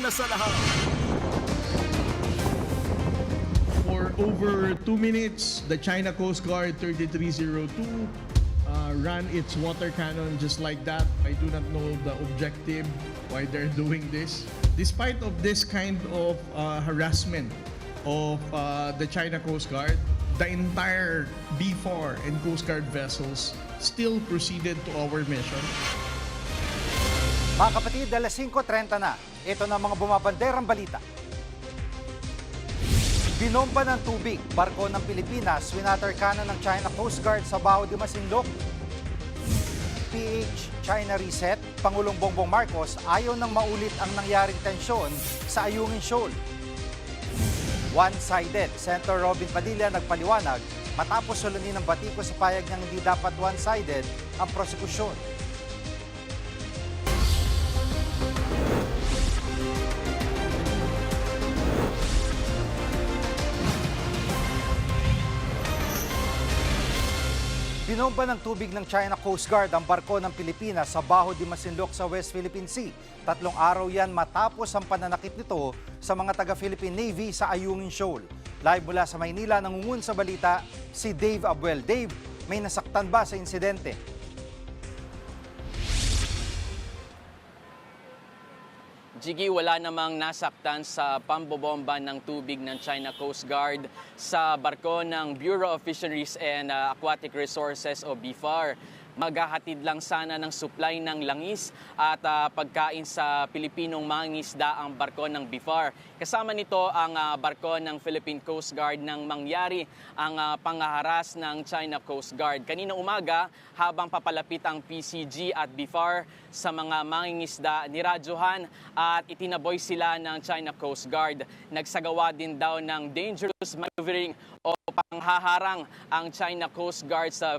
una sa lahat. For over 2 minutes, the China Coast Guard 3302 ran its water cannon just like that. I do not know the objective why they're doing this. Despite of this kind of harassment of the China Coast Guard, the entire B4 and Coast Guard vessels still proceeded to our mission. Mga kapatid, alas 5:30 na. Ito na mga bumabanderang balita. Binomba ng tubig, barko ng Pilipinas, winater cannon ng China Coast Guard sa Baho de Masinloc. PH China Reset, Pangulong Bongbong Marcos ayaw nang maulit ang nangyaring tensyon sa Ayungin Shoal. One-sided, Senator Robin Padilla nagpaliwanag matapos sulunin ng batiko sa payag niyang hindi dapat one-sided ang prosekusyon. Binomba ng tubig ng China Coast Guard ang barko ng Pilipinas sa Baho de Masinloc sa West Philippine Sea. 3 araw yan matapos ang pananakit nito sa mga taga-Philippine Navy sa Ayungin Shoal. Live mula sa Maynila, nangungun sa balita si Dave Abuel. Dave, may nasaktan ba sa insidente? Jiggy, wala namang nasaktan sa pambobomba ng tubig ng China Coast Guard sa barko ng Bureau of Fisheries and Aquatic Resources o BFAR. Maghahatid lang sana ng supply ng langis at pagkain sa Pilipinong mangingisda ang barko ng BFAR. Kasama nito ang barko ng Philippine Coast Guard nang mangyari ang panghaharas ng China Coast Guard. Kanina umaga, habang papalapit ang PCG at BFAR sa mga mangingisda, niradyohan at itinaboy sila ng China Coast Guard. Nagsagawa din daw ng dangerous maneuvering o panghaharang ang China Coast Guard sa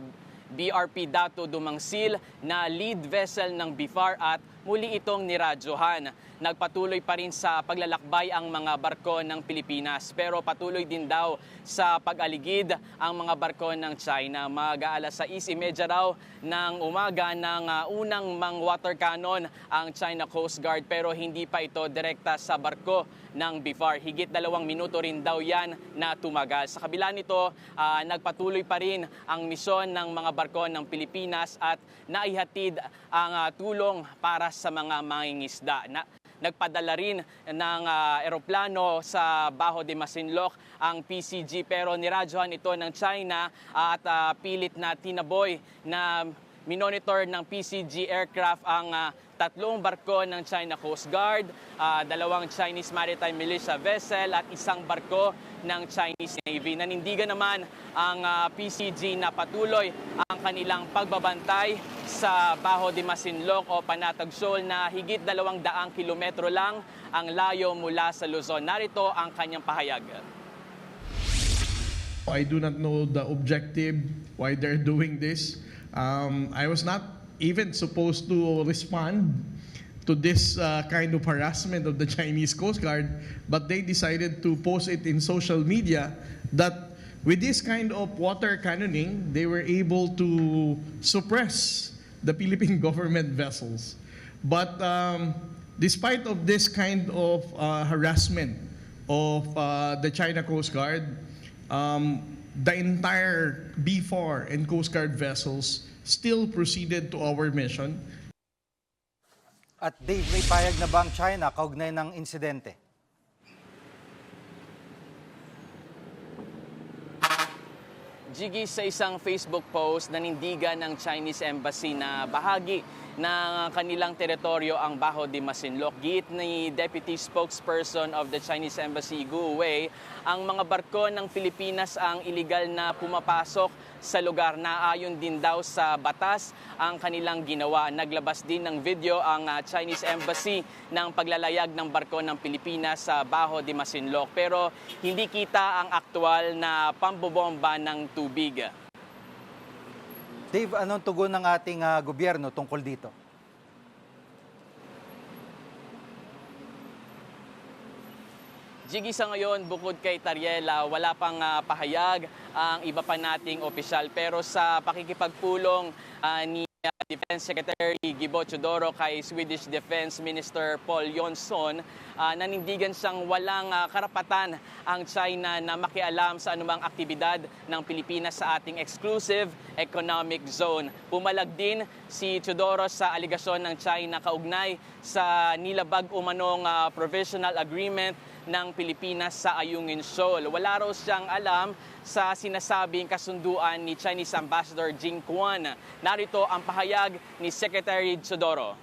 BRP Dato Dumangsil na lead vessel ng BFAR at muli itong niradyohan. Nagpatuloy pa rin sa paglalakbay ang mga barko ng Pilipinas pero patuloy din daw sa pag-aligid ang mga barko ng China. Mag-aalas 6:30 raw ng umaga ng unang water cannon ang China Coast Guard pero hindi pa ito direkta sa barko ng BFAR. Higit 2 minuto rin daw yan na tumagal. Sa kabila nito, nagpatuloy pa rin ang misyon ng mga barko ng Pilipinas at naihatid ang tulong para sa mga mangingisda. Nagpadala rin ng eroplano sa Baho de Masinloc ang PCG pero niradyohan ito ng China at pilit na tinaboy na minonitor ng PCG aircraft ang 3 barko ng China Coast Guard, 2 Chinese Maritime Militia vessel at 1 barko ng Chinese Navy. Nanindigan naman ang PCG na patuloy ang kanilang pagbabantay sa Baho de Masinloc o Panatag Shoal na higit 200 kilometro lang ang layo mula sa Luzon. Narito ang kanyang pahayag. I do not know the objective why they're doing this. I was not even supposed to respond to this kind of harassment of the Chinese Coast Guard, but they decided to post it in social media that with this kind of water cannoning, they were able to suppress the Philippine government vessels. But despite of this kind of harassment of the China Coast Guard, the entire B4 and Coast Guard vessels still proceeded to our mission. At Dave, may payag na ba ang China kaugnay ng insidente? Jiggy, sa isang Facebook post, nanindigan ng Chinese Embassy na bahagi ng kanilang teritoryo ang Baho de Masinloc. Giit ni Deputy Spokesperson of the Chinese Embassy, Gu Wei, ang mga barko ng Pilipinas ang iligal na pumapasok sa lugar na ayon din daw sa batas ang kanilang ginawa. Naglabas din ng video ang Chinese Embassy ng paglalayag ng barko ng Pilipinas sa Baho de Masinloc. Pero hindi kita ang aktual na pambobomba ng tubig. Dave, anong tugon ng ating gobyerno tungkol dito? Jiggy, sa ngayon, bukod kay Tariela, wala pang pahayag ang iba pa nating opisyal. Pero sa pakikipagpulong ni Defense Secretary Gibo Teodoro kay Swedish Defense Minister Paul Jonsson, nanindigan siyang walang karapatan ang China na makialam sa anumang aktibidad ng Pilipinas sa ating exclusive economic zone. Pumalag din si Teodoro sa aligasyon ng China kaugnay sa nilabag umanong provisional agreement ng Pilipinas sa Ayungin Shoal. Wala raw siyang alam sa sinasabing kasunduan ni Chinese Ambassador Jing Quan. Narito ang pahayag ni Secretary Teodoro.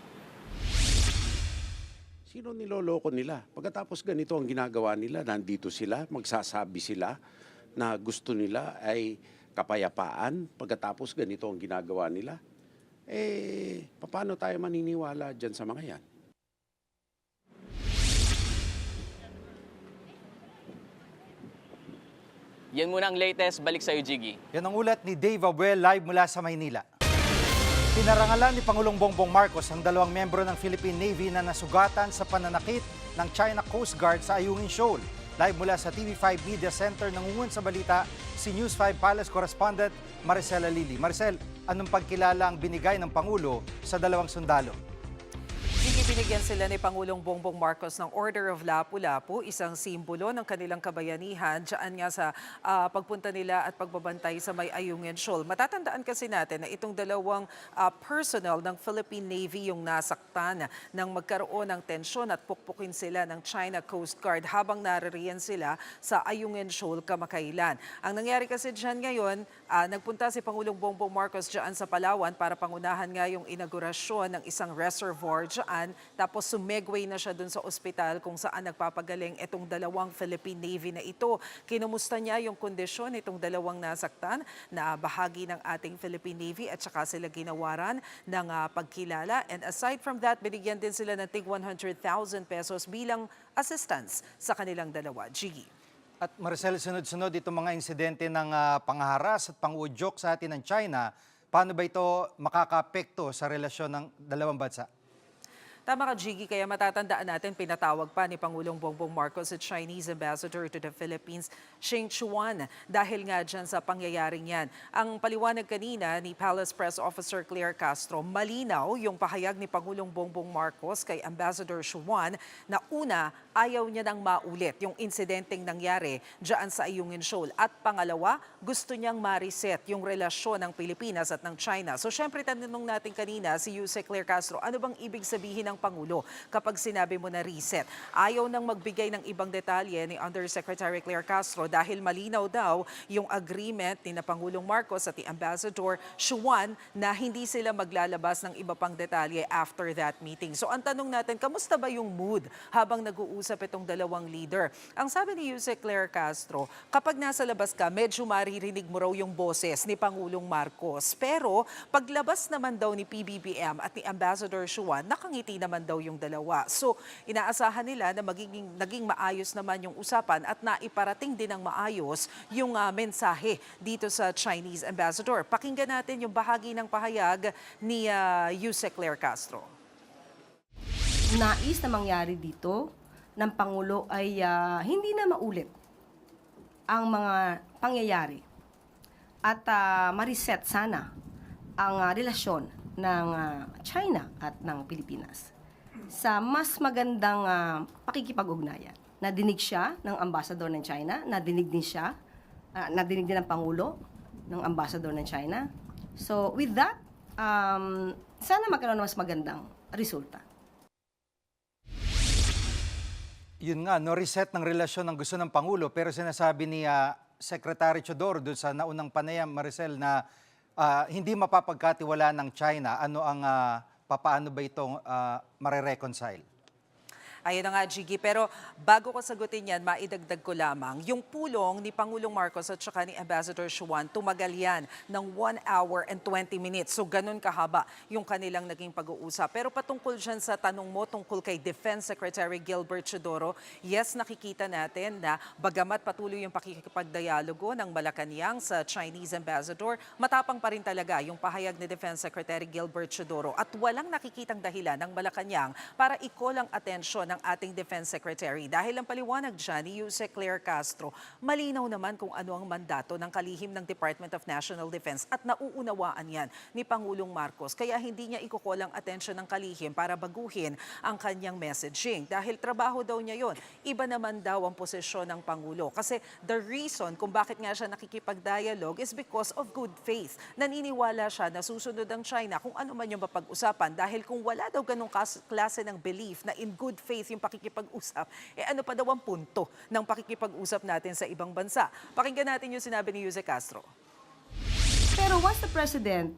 Sino niloloko nila? Pagkatapos ganito ang ginagawa nila, nandito sila, magsasabi sila na gusto nila ay kapayapaan. Pagkatapos ganito ang ginagawa nila, paano tayo maniniwala dyan sa mga yan? Yan muna ang latest. Balik sa iyo, Jiggy. Yan ang ulat ni Dave Abuel live mula sa Maynila. Pinarangalan ni Pangulong Bongbong Marcos ang 2 miyembro ng Philippine Navy na nasugatan sa pananakit ng China Coast Guard sa Ayungin Shoal. Live mula sa TV5 Media Center, nangungun sa balita si News 5 Palace correspondent Maricel Alili. Maricel, anong pagkilala ang binigay ng Pangulo sa 2 sundalo? Binigyan sila ni Pangulong Bongbong Marcos ng Order of Lapu-Lapu, isang simbolo ng kanilang kabayanihan dyan nga sa pagpunta nila at pagbabantay sa may Ayungin Shoal. Matatandaan kasi natin na itong 2 personnel ng Philippine Navy yung nasaktan nang magkaroon ng tensyon at pukpukin sila ng China Coast Guard habang naririyan sila sa Ayungin Shoal kamakailan. Ang nangyari kasi dyan ngayon, nagpunta si Pangulong Bongbong Marcos dyan sa Palawan para pangunahan nga yung inaugurasyon ng isang reservoir dyan. Tapos sumegway na siya dun sa ospital kung saan nagpapagaling itong 2 Philippine Navy na ito. Kinumusta niya yung kondisyon itong 2 nasaktan na bahagi ng ating Philippine Navy at saka sila ginawaran ng pagkilala. And aside from that, binigyan din sila ng tig 100,000 pesos bilang assistance sa kanilang 2. Gigi. At Maricel, sunod-sunod itong mga insidente ng pangharas at pangudyok sa atin ng China. Paano ba ito makakaapekto sa relasyon ng 2 bansa? Tama ka, Jiggy, kaya matatandaan natin, pinatawag pa ni Pangulong Bongbong Marcos sa Chinese Ambassador to the Philippines, Sheng Chuan, dahil nga dyan sa pangyayaring yan. Ang paliwanag kanina ni Palace Press Officer Claire Castro, malinaw yung pahayag ni Pangulong Bongbong Marcos kay Ambassador Chuan na una, ayaw niya nang maulit yung insidenteng nangyari dyan sa Ayungin Shoal. At pangalawa, gusto niyang ma-reset yung relasyon ng Pilipinas at ng China. So syempre, tanong natin kanina si Yusek Claire Castro, ano bang ibig sabihin ng Pangulo kapag sinabi mo na reset? Ayaw nang magbigay ng ibang detalye ni Undersecretary Claire Castro dahil malinaw daw yung agreement ni na Pangulong Marcos at ni Ambassador Chuan na hindi sila maglalabas ng iba pang detalye after that meeting. So ang tanong natin, kamusta ba yung mood habang nag-uusap itong 2 leader? Ang sabi ni Yusek Claire Castro, kapag nasa labas ka, medyo maririnig mo raw yung boses ni Pangulong Marcos. Pero paglabas naman daw ni PBBM at ni Ambassador Chuan, nakangiti naman daw yung 2. So, inaasahan nila na naging maayos naman yung usapan at naiparating din ng maayos yung mensahe dito sa Chinese Ambassador. Pakinggan natin yung bahagi ng pahayag ni Yusek Claire Castro. Nais na mangyari dito ng Pangulo ay hindi na maulit ang mga pangyayari at ma-reset sana ang relasyon ng China at ng Pilipinas sa mas magandang pakikipag-ugnayan. Nadinig siya ng ambassador ng China, nadinig din ng Pangulo ng ambassador ng China. So with that, sana magkaroon ng mas magandang resulta. Yun nga, no, reset ng relasyon ng gusto ng Pangulo, pero sinasabi ni Secretary Teodoro doon sa naunang panayam, Maricel, na hindi mapapagkatiwala ng China. Ano ang paano ba itong mare-reconcile? Ayun na nga, Jiggy. Pero bago ko sagutin yan, maidagdag ko lamang. Yung pulong ni Pangulong Marcos at saka ni Ambassador Chuan, tumagal yan ng 1 hour and 20 minutes. So ganun kahaba yung kanilang naging pag-uusap. Pero patungkol dyan sa tanong mo tungkol kay Defense Secretary Gilbert Teodoro, yes, nakikita natin na bagamat patuloy yung pakikipagdialogo ng Malacanang sa Chinese Ambassador, matapang pa rin talaga yung pahayag ni Defense Secretary Gilbert Teodoro at walang nakikitang dahilan ng Malacanang para i-call ang atensyon ng ng ating Defense Secretary. Dahil ang paliwanag dyan ni Yusek Claire Castro, malinaw naman kung ano ang mandato ng kalihim ng Department of National Defense at nauunawaan yan ni Pangulong Marcos. Kaya hindi niya ikukulang atensyon ng kalihim para baguhin ang kanyang messaging. Dahil trabaho daw niya yon. Iba naman daw ang posisyon ng Pangulo. Kasi the reason kung bakit nga siya nakikipag-dialogue is because of good faith. Naniniwala siya na susunod ang China kung ano man yung mapag-usapan. Dahil kung wala daw ganong klase ng belief na in good faith yung pakikipag-usap, ano pa daw ang punto ng pakikipag-usap natin sa ibang bansa? Pakinggan natin yung sinabi ni Jose Castro. Pero once the President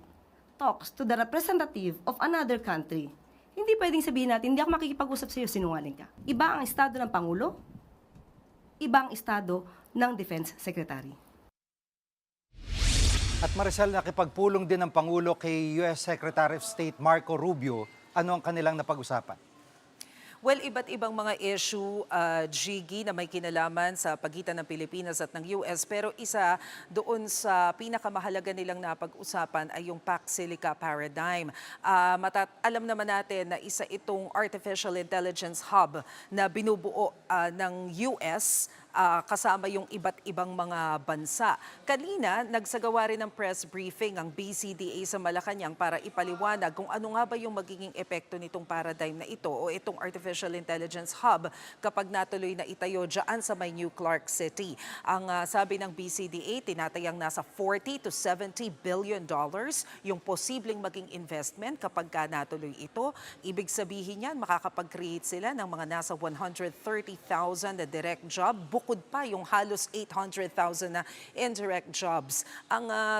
talks to the representative of another country, hindi pwedeng sabihin natin, hindi ako makikipag-usap sa iyo, sinungaling ka. Iba ang estado ng Pangulo, iba ang estado ng Defense Secretary. At Maricel, nakipagpulong din ng Pangulo kay US Secretary of State Marco Rubio. Ano ang kanilang napag-usapan? Well, iba't ibang mga issue, Gigi, na may kinalaman sa pagitan ng Pilipinas at ng US. Pero isa doon sa pinakamahalaga nilang napag-usapan ay yung PAC Silica Paradigm. Alam naman natin na isa itong artificial intelligence hub na binubuo ng US kasama yung iba't ibang mga bansa. Kanina, nagsagawa rin ng press briefing ang BCDA sa Malacanang para ipaliwanag kung ano nga ba yung magiging epekto nitong paradigm na ito o itong artificial intelligence hub kapag natuloy na itayo dyan sa may New Clark City. Ang sabi ng BCDA, tinatayang nasa $40 to $70 billion yung posibleng maging investment kapag natuloy ito. Ibig sabihin yan, makakapag-create sila ng mga nasa 130,000 na direct job, bukod pa yung halos 800,000 na indirect jobs.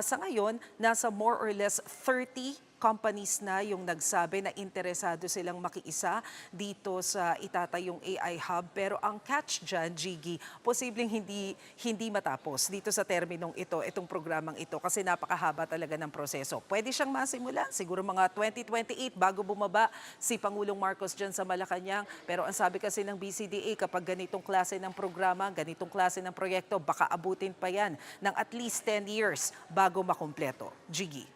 Sa ngayon, nasa more or less 30 companies na yung nagsabi na interesado silang makiisa dito sa itatayong AI hub. Pero ang catch dyan, Gigi, posibleng hindi matapos dito sa terminong ito, itong programang ito, kasi napakahaba talaga ng proseso. Pwede siyang masimula, siguro mga 2028 bago bumaba si Pangulong Marcos dyan sa Malacanang. Pero ang sabi kasi ng BCDA, kapag ganitong klase ng programa, ganitong klase ng proyekto, baka abutin pa yan ng at least 10 years bago makumpleto. Gigi.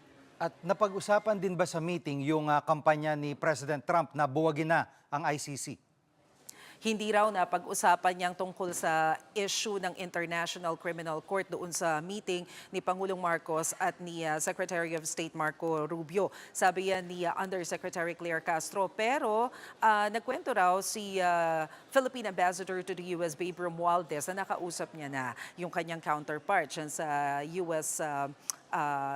At napag-usapan din ba sa meeting yung kampanya ni President Trump na buwagin na ang ICC? Hindi raw na pag-usapan niyang tungkol sa issue ng International Criminal Court doon sa meeting ni Pangulong Marcos at ni Secretary of State Marco Rubio. Sabi yan ni Undersecretary Claire Castro. Pero nagkwento raw si Philippine Ambassador to the US, Babe Romualdez, na nakausap niya na yung kanyang counterpart dyan sa US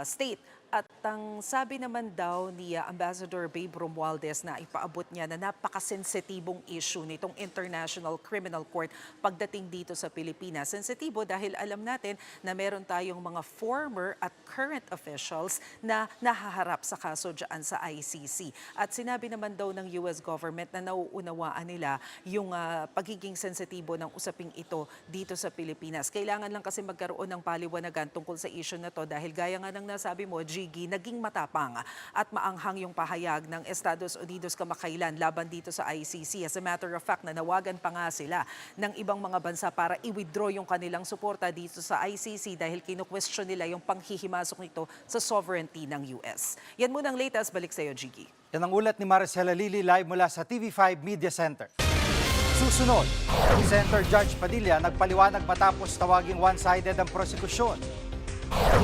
state. At ang sabi naman daw ni Ambassador Babe Romualdez na ipaabot niya na napakasensitibong issue nitong International Criminal Court pagdating dito sa Pilipinas. Sensitibo dahil alam natin na meron tayong mga former at current officials na nahaharap sa kaso dyan sa ICC. At sinabi naman daw ng US government na nauunawaan nila yung pagiging sensitibo ng usaping ito dito sa Pilipinas. Kailangan lang kasi magkaroon ng paliwanagan tungkol sa issue na to dahil gaya nga ng nasabi mo, Gigi, naging matapang at maanghang yung pahayag ng Estados Unidos kamakailan laban dito sa ICC. As a matter of fact, nanawagan pa nga sila ng ibang mga bansa para i-withdraw yung kanilang suporta dito sa ICC dahil kinu-question nila yung panghihimasok nito sa sovereignty ng US. Yan muna ang latest. Balik sa iyo, Gigi. Yan ang ulat ni Maricela Lili live mula sa TV5 Media Center. Susunod, si Senator Judge Padilla nagpaliwanag matapos tawaging one-sided ang prosekusyon.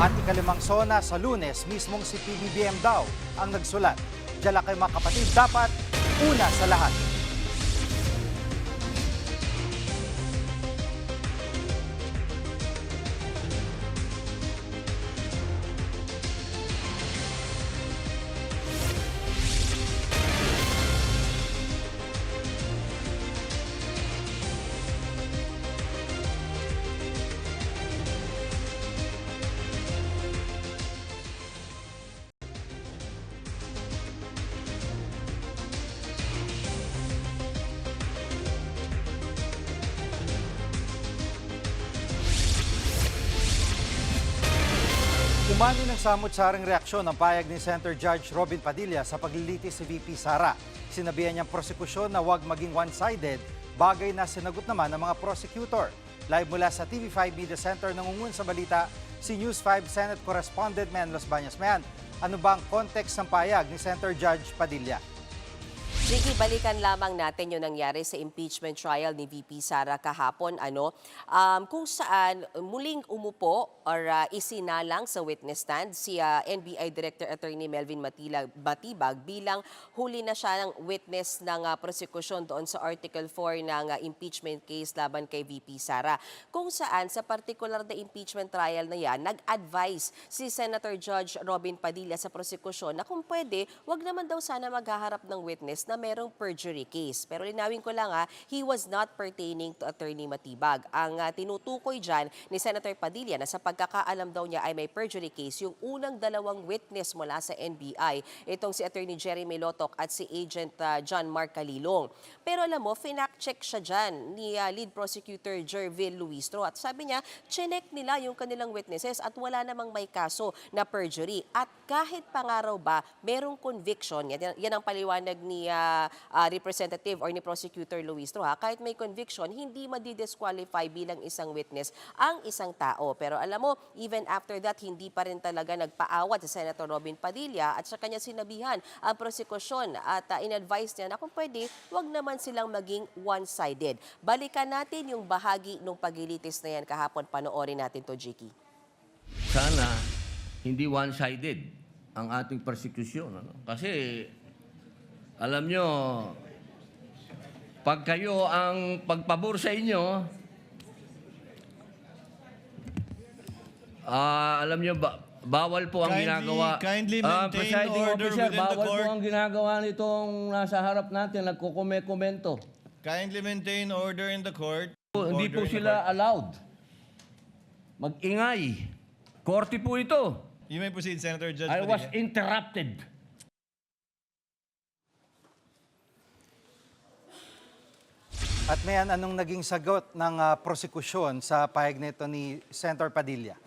At ikalimang sona sa Lunes, mismong si PBBM daw ang nagsulat. Diyan lang kayo mga kapatid, dapat una sa lahat. Umani ng samot-saring reaksyon ang payag ni Senator Judge Robin Padilla sa paglilitis si VP Sara. Sinabihan niyang prosekusyon na huwag maging one-sided, bagay na sinagot naman ng mga prosecutor. Live mula sa TV5 Media Center, nangungun sa balita si News 5 Senate Correspondent Mayan Los Bañas. Mayan, ano ba ang context ng payag ni Senator Judge Padilla? Jiggy, balikan lamang natin yung nangyari sa impeachment trial ni VP Sara kahapon, kung saan muling umupo or isinalang sa witness stand si NBI Director Attorney Melvin Matibag bilang huli na siya ng witness ng prosekusyon doon sa Article 4 ng impeachment case laban kay VP Sara. Kung saan sa particular na impeachment trial na yan, nag-advise si Senator Judge Robin Padilla sa prosekusyon na kung pwede, wag naman daw sana maghaharap ng witness na merong perjury case. Pero linawin ko lang he was not pertaining to Attorney Matibag. Ang tinutukoy dyan ni Senator Padilla na sa pagkakaalam daw niya ay may perjury case yung unang dalawang witness mula sa NBI. Itong si Attorney Jeremy Lotoc at si Agent John Mark Calilong. Pero alam mo, finact-check siya dyan ni Lead Prosecutor Jervil Luistro. At sabi niya, chinek nila yung kanilang witnesses at wala namang may kaso na perjury. At kahit pangaraw ba, merong conviction, yan ang paliwanag ni Representative or ni Prosecutor Luistro, kahit may conviction, hindi madidisqualify bilang isang witness ang isang tao. Pero alam mo, even after that, hindi pa rin talaga nagpaawat sa Senator Robin Padilla at sa kanya sinabihan ang prosekusyon at in-advise niya na kung pwede, wag naman silang maging one-sided. Balikan natin yung bahagi ng paglilitis na yan kahapon. Panoorin natin to, Jiki. Sana hindi one-sided ang ating persecution. Kasi, alam nyo, pag kayo ang pagpabor sa inyo, alam nyo, bawal po ang ginagawa. Kindly maintain Presiding order officer, within the bawal court. po ang ginagawa nitong nasa harap natin, nagkukomento. Kindly maintain order in the court. Hindi po Order in the sila court. allowed. Mag-ingay. Korte po ito. You may proceed, Senator Judge I was Padilla. interrupted. At may anong naging sagot ng prosekusyon sa pahayag nito ni Senator Padilla?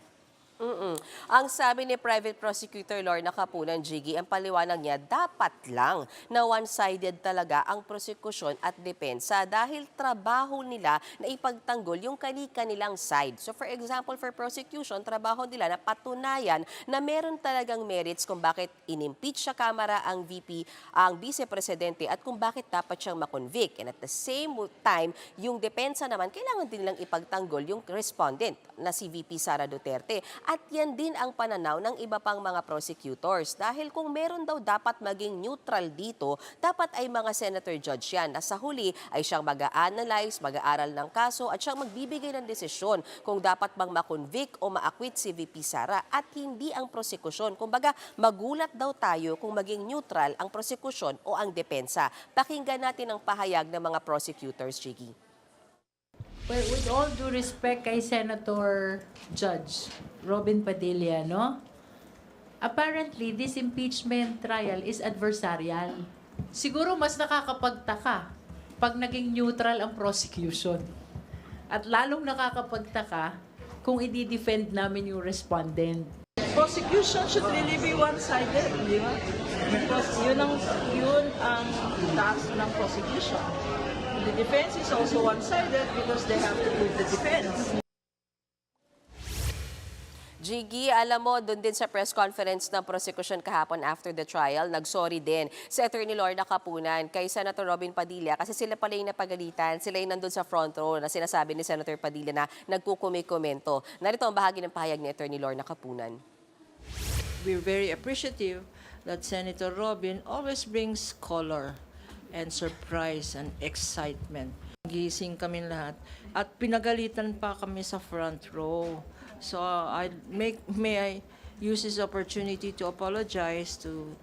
Ang sabi ni Private Prosecutor Lorna Capunan, Jiggy, ang paliwanag niya, dapat lang na one-sided talaga ang prosekusyon at depensa dahil trabaho nila na ipagtanggol yung kanilang side. So for example, for prosecution, trabaho nila na patunayan na meron talagang merits kung bakit inimpeach sa Kamara ang VP, ang Vice Presidente at kung bakit dapat siyang makonvict. And at the same time, yung depensa naman, kailangan din nilang ipagtanggol yung respondent na si VP Sara Duterte. At yan din ang pananaw ng iba pang mga prosecutors. Dahil kung meron daw dapat maging neutral dito, dapat ay mga senator judge yan na sa huli ay siyang mag-a-analyze, mag-aaral ng kaso at siyang magbibigay ng desisyon kung dapat bang makonvict o ma-acquit si VP Sara at hindi ang prosekusyon. Kumbaga, magulat daw tayo kung maging neutral ang prosekusyon o ang depensa. Pakinggan natin ang pahayag ng mga prosecutors, Jiggy. Well, with all due respect kay Senator Judge Robin Padilla, no? Apparently, this impeachment trial is adversarial. Siguro mas nakakapagtaka pag naging neutral ang prosecution. At lalong nakakapagtaka kung i-defend namin yung respondent. Prosecution should really be one-sided, di ba? Because yun ang task ng prosecution. The defense is also one-sided because they have to prove the defense. Jiggy, alam mo, doon din sa press conference ng prosecution kahapon after the trial, nagsorry din si Attorney Lorna Capunan kay Senator Robin Padilla kasi sila pala yung napagalitan, sila yung nandun sa front row na sinasabi ni Senator Padilla na nagkukumikomento. Narito ang bahagi ng pahayag ni Attorney Lorna Capunan. We're very appreciative that Senator Robin always brings color and surprise and excitement. Gising kami lahat at pinagalitan pa kami sa front row. So may I use this opportunity to apologize to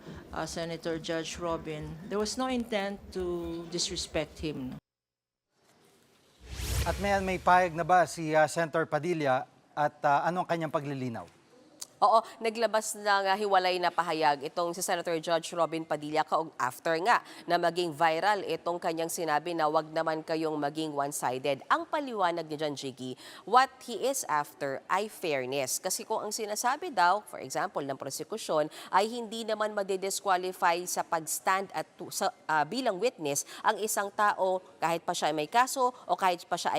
Senator Judge Robin. There was no intent to disrespect him. At may pahayag na ba si Senator Padilla at anong kanyang paglilinaw? Oo, naglabas ng hiwalay na pahayag itong si Senator Judge Robin Padilla after nga na maging viral itong kanyang sinabi na wag naman kayong maging one-sided. Ang paliwanag ni John Jiggy, what he is after ay fairness. Kasi kung ang sinasabi daw, for example, ng prosekusyon, ay hindi naman madidisqualify sa pag-stand at bilang witness ang isang tao kahit pa siya ay may kaso o kahit pa siya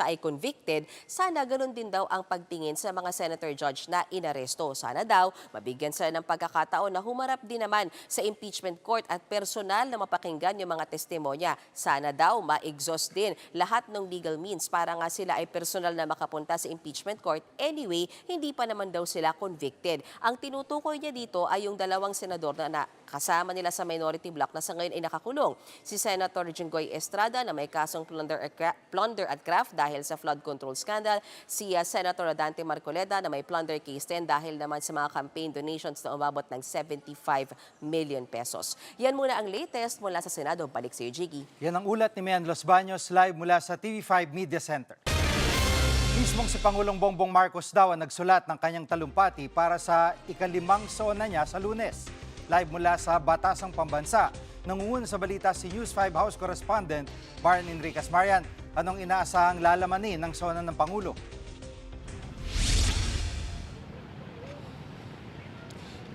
ay convicted, sana ganun din daw ang pagtingin sa mga senator judge na inaresto aresto. Sana daw mabigyan sila ng pagkakataon na humarap din naman sa impeachment court at personal na mapakinggan yung mga testimonya. Sana daw ma-exhaust din lahat ng legal means para nga sila ay personal na makapunta sa impeachment court. Anyway, hindi pa naman daw sila convicted. Ang tinutukoy niya dito ay yung dalawang senador na kasama nila sa minority bloc na sa ngayon ay nakakulong. Si Senator Jinggoy Estrada na may kasong plunder at graft dahil sa flood control scandal, si Senator Dante Marcoleta na may plunder case din dahil naman sa mga campaign donations na umabot ng 75 million pesos. Yan muna ang latest mula sa Senado. Balik sa iyo, Jiggy. Yan ang ulat ni Mian Los Baños live mula sa TV5 Media Center. Mismong si Pangulong Bongbong Marcos daw ang nagsulat ng kanyang talumpati para sa ika-5 SONA niya sa Lunes. Live mula sa Batasang Pambansa. Nangunguna sa balita si News 5 House Correspondent Barn Enriquez. Marian, anong inaasahang lalamanin ng SONA ng Pangulo?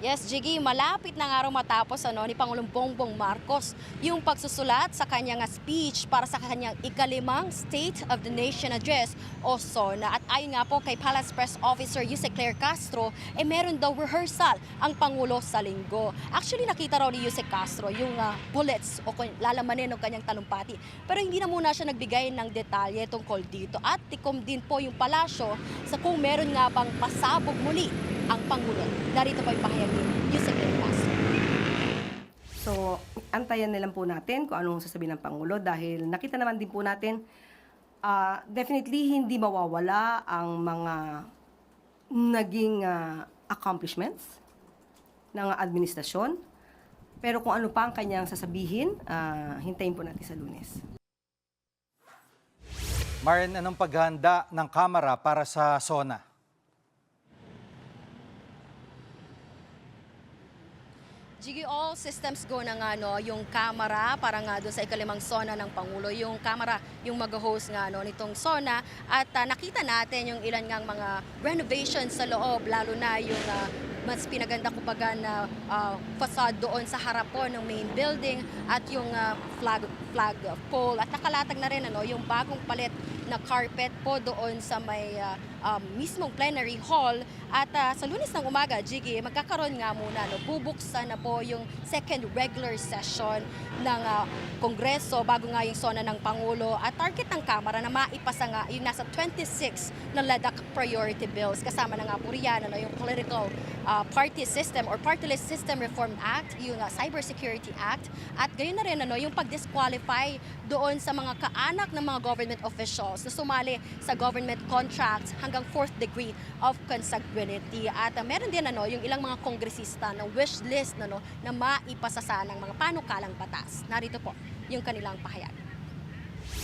Yes, Jiggy, malapit na nga raw matapos ni Pangulong Bongbong Marcos yung pagsusulat sa kanyang speech para sa kanyang ika-5 State of the Nation Address o SONA. At ayon nga po kay Palace Press Officer Yuse Claire Castro, meron daw rehearsal ang Pangulo sa linggo. Actually, nakita raw ni Yuse Castro yung bullets o lalamanin ng kanyang talumpati. Pero hindi na muna siya nagbigay ng detalye tungkol dito. At tikom din po yung palasyo sa kung meron nga bang pasabog muli ang Pangulo. Narito po yung pahayag ni Yuse Claire Castro. So, antayan na lang po natin kung anong sasabihin ng Pangulo dahil nakita naman din po natin definitely hindi mawawala ang mga naging accomplishments ng administrasyon. Pero kung ano pa ang kanyang sasabihin, hintayin po natin sa Lunes. Marian, anong paghahanda ng Kamara para sa SONA? Jiggy, all systems go na nga yung Kamara para nga doon sa ika-5 SONA ng Pangulo. Yung Kamara yung mag-host nga nitong SONA at nakita natin yung ilan ngang mga renovations sa loob, lalo na yung mas pinaganda kumbaga na facade doon sa harap po ng main building at yung flag pole at nakalatag na rin yung bagong palit na carpet po doon sa may mismong plenary hall at sa Lunes ng umaga, Jiggy, magkakaroon nga muna, bubuksan na po yung second regular session ng Kongreso bago nga yung SONA ng Pangulo at target ng Kamara na maipasa nga yung nasa 26 na LEDAC priority bills kasama na nga po riyan yung political party system or party list system reform act, yung cybersecurity act at gayon na rin yung pag-disqualify doon sa mga kaanak ng mga government officials na sumali sa government contracts hanggang 4th degree of consanguinity. At meron din yung ilang mga kongresista na wish list na maipasa ng mga panukalang batas. Narito po yung kanilang pahayag.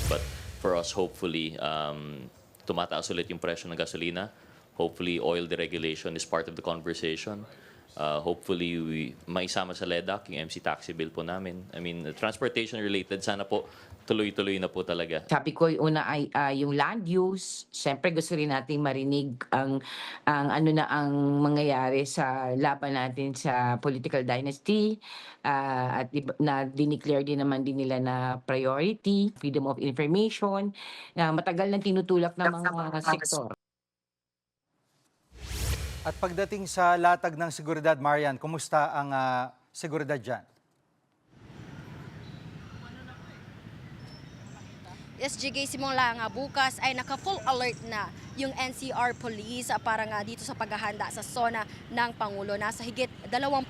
But for us, hopefully, tumataas ulit yung presyo ng gasolina. Hopefully, oil deregulation is part of the conversation. Hopefully, maisama sa LEDAC yung MC taxi bill po namin. I mean, transportation related, sana po tuloy-tuloy na po talaga. Sabi ko, una ay yung land use. Siyempre gusto rin nating marinig ang mangyayari sa laban natin sa political dynasty at na dineclare din naman din nila na priority, freedom of information, na matagal nang tinutulak ng mga sektor. At pagdating sa latag ng seguridad, Marian, kumusta ang seguridad dyan? Yes, Jiggy, simula nga bukas ay naka-full alert na yung NCR Police para nga dito sa paghahanda sa SONA ng Pangulo. Nasa higit 20,000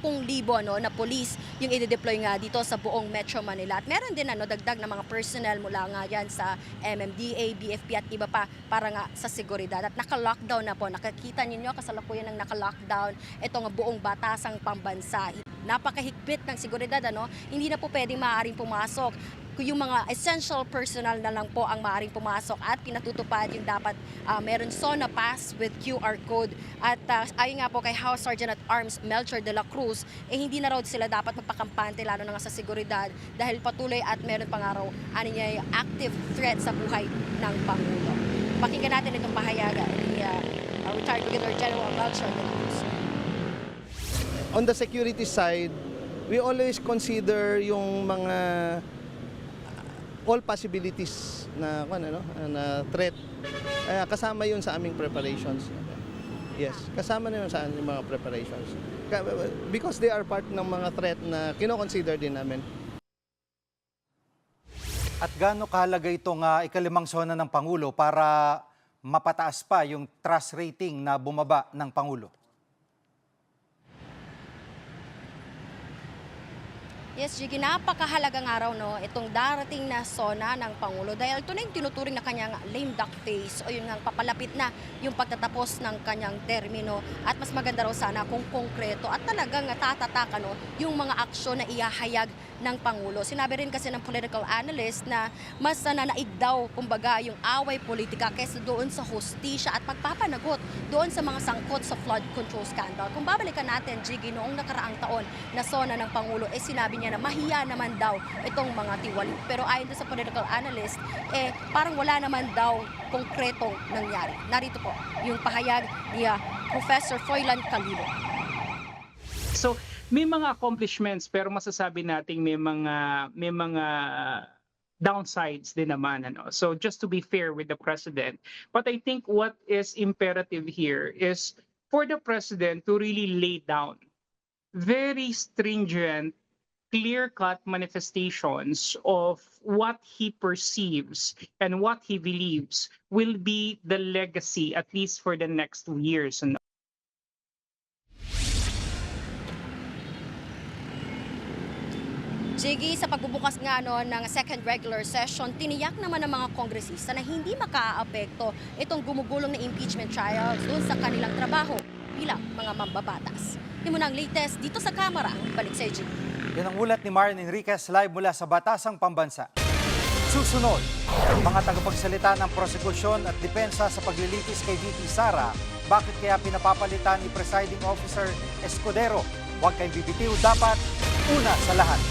na police yung i-deploy nga dito sa buong Metro Manila. At meron din dagdag na mga personnel mula nga yan sa MMDA, BFP at iba pa para nga sa seguridad. At naka-lockdown na po. Nakikita ninyo kasalukuyan ng naka-lockdown itong buong Batasang Pambansa. Napakahigpit ng seguridad, hindi na po pwedeng maaaring pumasok. Yung mga essential personnel na lang po ang maaaring pumasok at pinatutupad yung dapat meron SONA pass with QR code. At ayon nga po kay House Sergeant at Arms Melchor de la Cruz, hindi na raw sila dapat magpakampante lalo na nga sa seguridad dahil patuloy at meron pa nga raw yung active threat sa buhay ng Pangulo. Pakinggan natin itong pahayagan ni retired Brigadier General Melchor de la Cruz. On the security side, we always consider yung mga all possibilities na threat. Kasama yun sa aming preparations. Yes, kasama na yun saan yung mga preparations. Because they are part ng mga threat na kino-consider din namin. At gaano kahalaga itong ikalimang sona ng Pangulo para mapataas pa yung trust rating na bumaba ng Pangulo? Yes, Jiggy, napakahalagang araw itong darating na sona ng Pangulo dahil ito na yung tinuturing na kanyang lame duck phase o yun nga papalapit na yung pagtatapos ng kanyang termino at mas maganda raw sana kung konkreto at talagang tatatakan yung mga aksyon na ihahayag ng Pangulo. Sinabi rin kasi ng political analyst na mas nananaig daw kumbaga yung away politika kaysa doon sa hustisya at pagpapanagot doon sa mga sangkot sa flood control scandal. Kung babalikan natin, Jiggy, noong nakaraang taon na sona ng Pangulo, sinabi niya na mahiya naman daw itong mga tiwali. Pero ayon sa political analyst, parang wala naman daw konkretong nangyari. Narito po yung pahayag ni Professor Froilan Calilo. So, may mga accomplishments pero masasabi nating may mga downsides din naman, ano. So just to be fair with the president, but I think what is imperative here is for the president to really lay down very stringent, clear-cut manifestations of what he perceives and what he believes will be the legacy, at least for the next 2 years. Jiggy, sa pagbubukas nga ng second regular session, tiniyak naman ng mga kongresista na hindi makaaapekto itong gumugulong na impeachment trial doon sa kanilang trabaho bilang mga mambabatas. Yung muna ang latest dito sa Kamara. Balik sa Jiggy. Yan ang ulat ni Marian Enriquez live mula sa Batasang Pambansa. Susunod, mga tagapagsalita ng prosekusyon at depensa sa paglilitis kay VP Sara, bakit kaya pinapapalitan ni Presiding Officer Escudero? Huwag kayong bibitiw, dapat una sa lahat.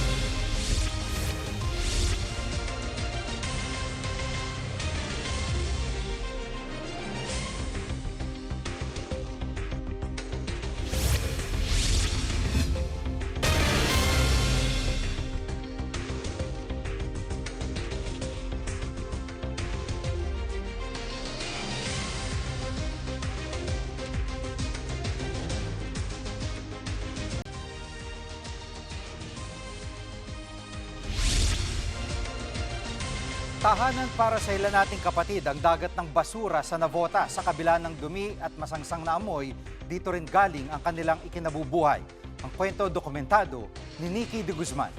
Tahanan para sa ilan nating kapatid ang dagat ng basura sa Navota sa kabila ng dumi at masangsang na amoy, dito rin galing ang kanilang ikinabubuhay. Ang kwento dokumentado ni Nikki de Guzman.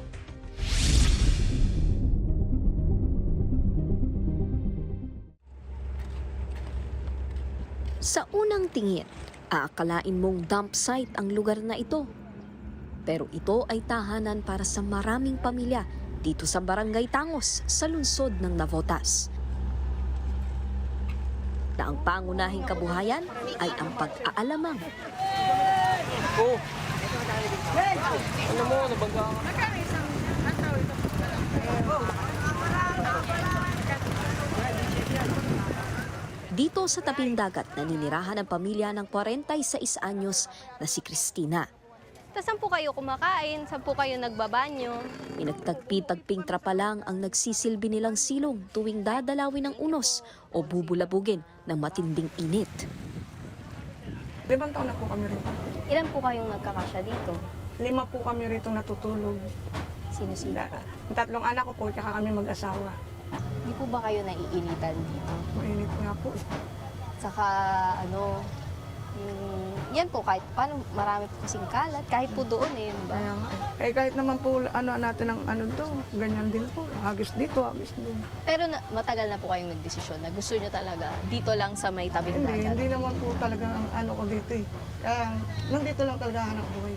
Sa unang tingin, aakalain mong dump site ang lugar na ito. Pero ito ay tahanan para sa maraming pamilya dito sa Barangay Tangos sa lungsod ng Navotas. Na ang pangunahing kabuhayan ay ang pag-aalamang. Dito sa tabing dagat naninirahan ang pamilya ng 46 anyos na si Cristina. Saan po kayo kumakain? Saan po kayo nagbabanyo? Pinagtagpi-tagping trapa lang ang nagsisilbi nilang silong tuwing dadalawin ng unos o bubulabugin ng matinding init. 5 taon na po kami rito. Ilan po kayong nagkakasya dito? 5 po kami rito natutulog. Sino-sino? 3 anak ko po, tsaka kami mag-asawa. Hindi po ba kayo naiinitan dito? Mainit nga po. Saka yan po kahit paano marami po kasing kalat. Kahit po doon diba? Kaya nga eh. Kahit naman po natin ang ganyan din po. Hagis dito, hagis doon. Pero matagal na po kayong nagdesisyon na gusto nyo talaga dito lang sa may tabing dagat? Hindi naman po talaga ang ko dito eh. Kaya nandito lang talaga hanap buhay.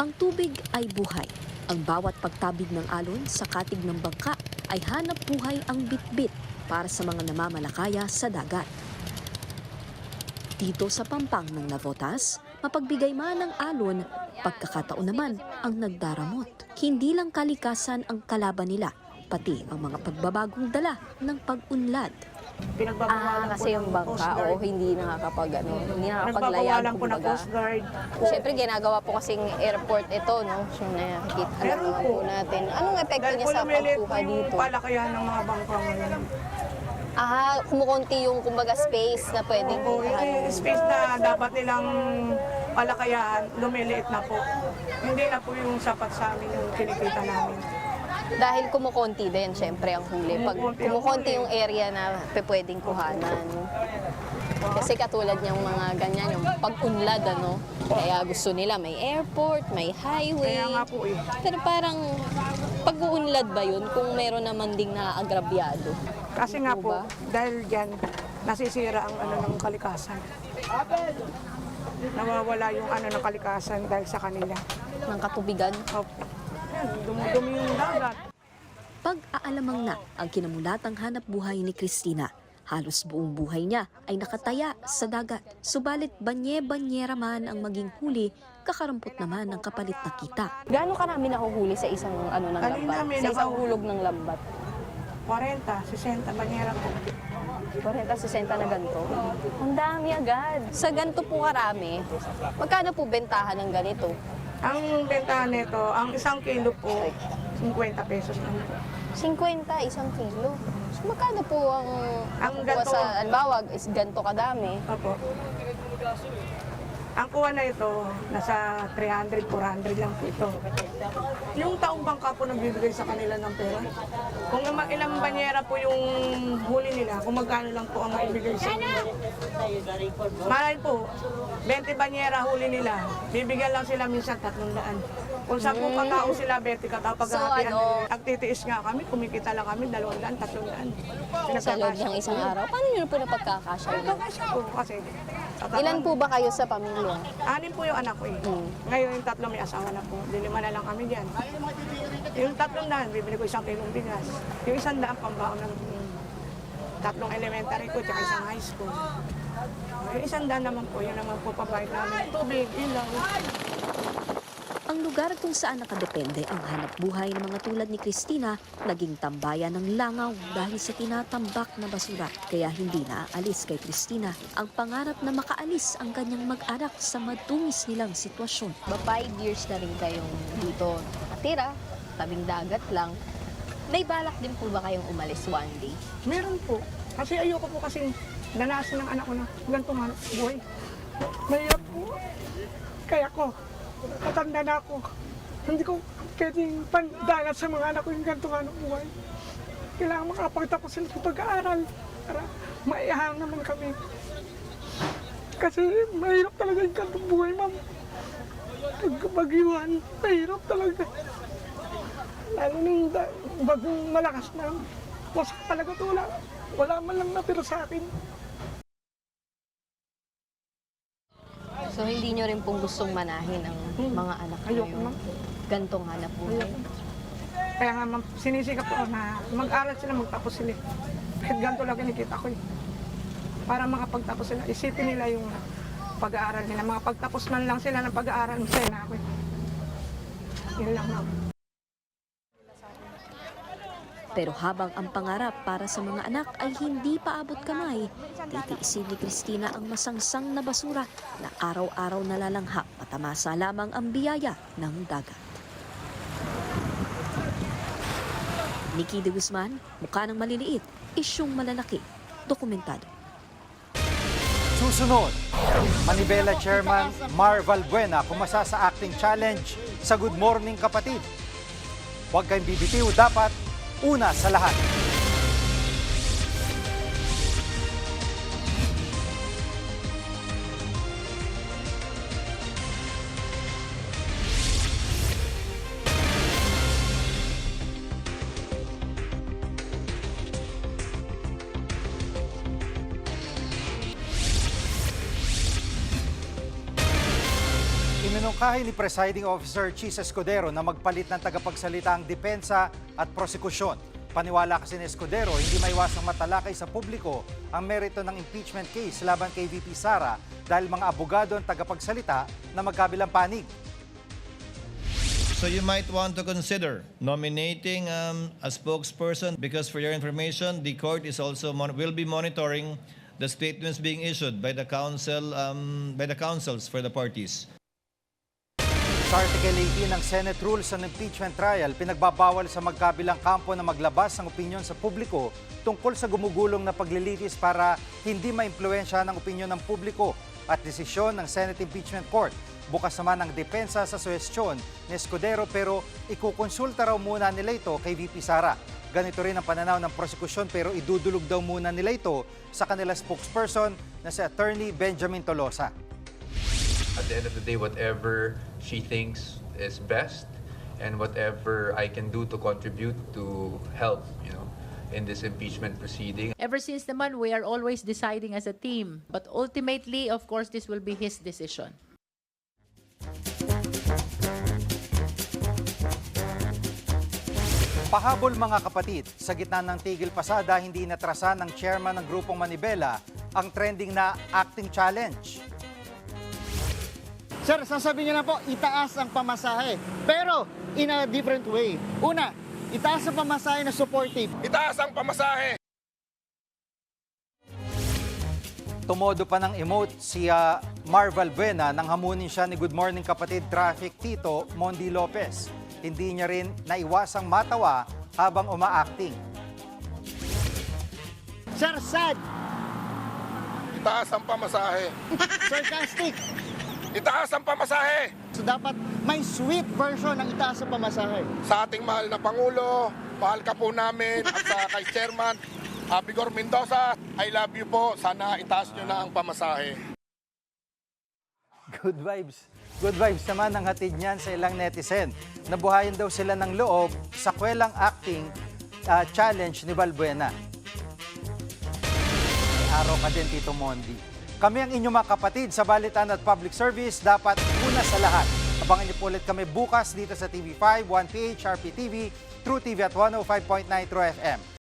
Ang tubig ay buhay. Ang bawat pagtabig ng alon sa katig ng bangka ay hanap buhay ang bitbit para sa mga namamalakaya sa dagat. Dito sa pampang ng Navotas, mapagbigay man ng alon, pagkakataon naman ang nagdaramot. Hindi lang kalikasan ang kalaban nila, pati ang mga pagbabagong dala ng pag-unlad. Kasi yung bangka hindi nakakapaglayag. po ng Coast Guard. Siyempre, ginagawa po kasing airport ito, no? So, nakikita alam po natin. Anong epekto niya sa pagkuha dito? Palakayan ng mga bangka ngayon. Kumukunti yung kumbaga space na pwedeng Opo, yung space na dapat nilang palakayan, lumiliit na po. Hindi na po yung sapat sa amin yung kinikita namin. Dahil kumukunti din, syempre, ang huli. Pag kumukunti yung area na pwedeng kuhanan. Kasi katulad niyang mga ganyan, yung pag-unlad, ano? Kaya gusto nila may airport, may highway. Kaya nga po eh. Pero parang pag-uunlad ba yun kung meron naman ding naagrabyado? Kasi nga po, dahil dyan, nasisira ang ng kalikasan. Nawawala yung ng kalikasan dahil sa kanila. Ng katubigan? Opo. Dumudumi yung dagat. Pag-aalamang na ang kinamulatang hanap buhay ni Cristina, halos buong buhay niya ay nakataya sa dagat. Subalit banye-banyera man ang maging huli, kakarampot naman ang kapalit na kita. Gaano karami nahuhuli sa isang ng lambat? Sa isang hulog ng lambat? 40, 60 banyera po. 40-60 na ganito. Ang dami agad. Sa ganito po karami, magkano po bentahan ng ganito? Ang bentahan nito, ang 1 kilo po, 50 pesos lang po. 50, 1 kilo. So, magkano po ang ganito, sa, halimbawa, is ganito kadami? Opo. Ang kuha na ito, nasa 300, 400 lang po ito. Yung taong bangka po nagbibigay sa kanila ng pera. Kung ilang banyera po yung huli nila, kung magkano lang po ang maibigay sa kanila. Malay po, 20 banyera huli nila, bibigyan lang sila minsan 300. Kung 10 katao sila, 20 katao paghahatian. Nagtitiis nga kami, kumikita lang kami, 200, 300. Sa loob ng isang araw. Paano nyo po napagkakasya yun? Nagkakasya po kasi. Ilan po ba kayo sa pamilya? 6 po yung anak ko eh. Ngayon yung 3 may asawa na po. 5 na lang kami dyan. Yung 300, bibili ko 1 kilong bigas. Yung 100 pambaon ng 3 elementary ko tsaka 1 high school. Yung 100 naman po, yun naman po pabayad namin. Tubig, ilaw. Ang lugar kung saan nakadepende ang hanap buhay ng mga tulad ni Cristina naging tambayan ng langaw dahil sa tinatambak na basura. Kaya hindi naaalis kay Cristina ang pangarap na makaalis ang kanyang mag-anak sa madungis nilang sitwasyon. 5 years na rin kayong dito nakatira, tabing dagat lang. May balak din po ba kayong umalis one day? Meron po. Kasi ayoko po kasi nanasin ng anak ko na ganitong hanap buhay. Mahirap po. Kaya ko, matanda na ako. Hindi ko pwedeng pandagat sa mga anak ko yung ganitong hanap buhay. Kailangan makapagtapos sila sa pag-aaral para maihang naman kami. Kasi mahirap talaga yung ganitong buhay, ma'am. Pag-bagyuhan, mahirap talaga. Lalo nung bagong malakas na, wasak talaga ito. Wala man lang natira sa akin. So hindi nyo rin pong gustong manahin ang mga anak nyo yung gantong hanap buhay? Kaya nga sinisikap ko na mag-aral sila, magtapos sila. Kahit ganito lang kinikita ko eh. Para makapagtapos sila, isipin nila yung pag-aaral nila. Makapagtapos man lang sila ng pag-aaral, masaya na ako eh. Yun lang ma'am. Pero habang ang pangarap para sa mga anak ay hindi pa abot kamay, titiisin ni Cristina ang masangsang na basura na araw-araw nalalanghap matamasa lamang ang biyaya ng dagat. Nikki de Guzman, mukha ng maliliit, isyung malalaki, dokumentado. Susunod, Manibela Chairman Mar Valbuena pumasa sa acting challenge sa Good Morning Kapatid. Huwag kayong bibitiw, dapat una sa lahat. Iminungkahi ni Presiding Officer Chis Escudero na magpalit ng tagapagsalita ang depensa at prosekusyon. Paniwala kasi ni Escudero, hindi maiwasang matalakay sa publiko ang merito ng impeachment case laban kay VP Sara dahil mga abogado ang tagapagsalita na magkabilang panig. So you might want to consider nominating a spokesperson because for your information, the court is also will be monitoring the statements being issued by the counsel by the counsels for the parties. Sa Article 18 ng Senate Rules on Impeachment Trial, pinagbabawal sa magkabilang kampo na maglabas ng opinyon sa publiko tungkol sa gumugulong na paglilitis para hindi maimpluwensya ng opinyon ng publiko at desisyon ng Senate Impeachment Court. Bukas naman ang depensa sa suhestyon ni Escudero pero ikukonsulta raw muna nila ito kay VP Sara. Ganito rin ang pananaw ng prosekusyon pero idudulog daw muna nila ito sa kanila spokesperson na si Attorney Benjamin Tolosa. At the end of the day, whatever she thinks is best and whatever I can do to contribute to help, in this impeachment proceeding. Ever since naman, we are always deciding as a team. But ultimately, of course, this will be his decision. Pahabol mga kapatid, sa gitna ng tigil pasada, hindi natrasan ng chairman ng grupong Manibela ang trending na acting challenge. Sir, sasabihin niyo na po, itaas ang pamasahe. Pero, in a different way. Una, itaas ang pamasahe na supportive. Itaas ang pamasahe! Tumodo pa ng emote si Marval Buena nang hamunin siya ni Good Morning Kapatid Traffic Tito Mondi Lopez. Hindi niya rin naiwasang matawa habang uma-acting. Sir, sad. Itaas ang pamasahe! Sarcastic. Itaas ang pamasahe! So dapat may sweet version ng itaas ang pamasahe. Sa ating mahal na Pangulo, mahal ka po namin at sa kay Chairman, Vigor Mendoza, I love you po. Sana itaas nyo na ang pamasahe. Good vibes. Good vibes naman ang hatid niyan sa ilang netizen. Nabuhayan daw sila ng loob sa kwelang acting challenge ni Balbuena. May araw ka din, Tito Mondi. Kami ang inyong mga kapatid sa Balitan at Public Service. Dapat una sa lahat. Abangan niyo po ulit kami bukas dito sa TV5, 1PH, RPTV, True TV at 105.9 True FM.